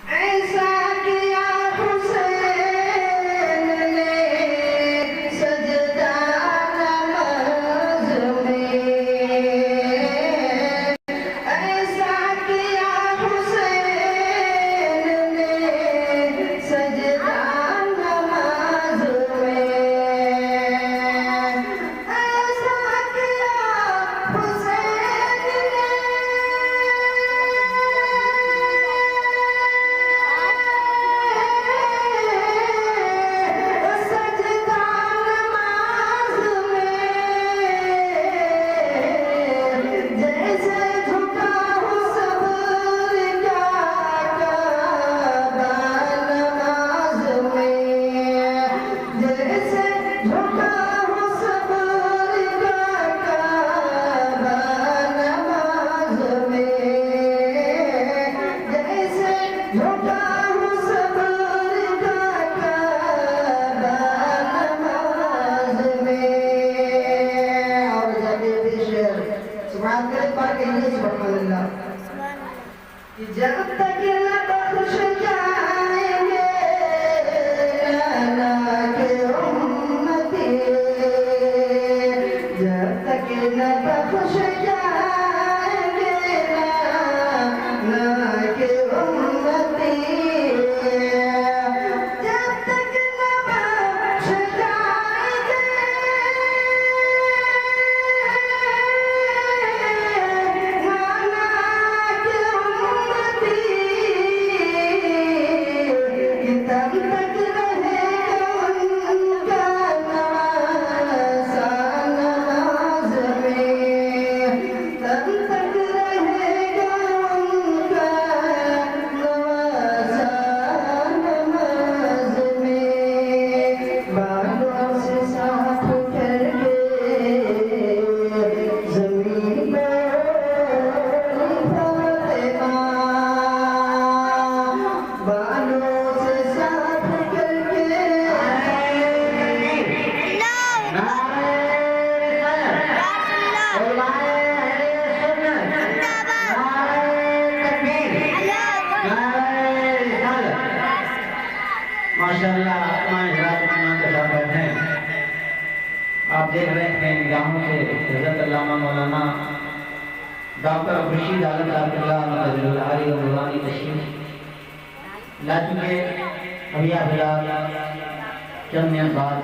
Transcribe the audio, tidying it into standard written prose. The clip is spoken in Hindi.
ऐसा किया हुसैन ने सजदा नमाज में, ऐसा किया हुसैन ने सजदा नमाज में, ऐसा किया हुसैन ने सजदा नमाज में, जैसे झुका हो सब्र का काबा नमाज में, जैसे झुका हो सब्र का काबा नमाज में, जैसे झुका हो सब्र का काबा नमाज में। और जाके भी शेर सुभान करे पढ़ के ये सुभान अल्लाह कि जब तक न बख्श जाएंगे नाना के उम्मती, जब तक न बख्श जाएंगे नाना के उम्मती, जब तक न बख्श जाएंगे नाना के उम्मती, तब तक रहेगा उनका नवासा नमाज में, तब तक रहेगा उनका नवासा नमाज में। बालों से साफ करके ज़मीन पर फातिमा, बालों से साफ करके माशाअल्लाह बैठे आप देख रहे हैं निगाहों से हज़रत अल्लामा मौलाना डॉक्टर खुर्शीद आलम नूरानी तशरीफ ला चुके। अभी आप फिलहाल चंद मिनट बाद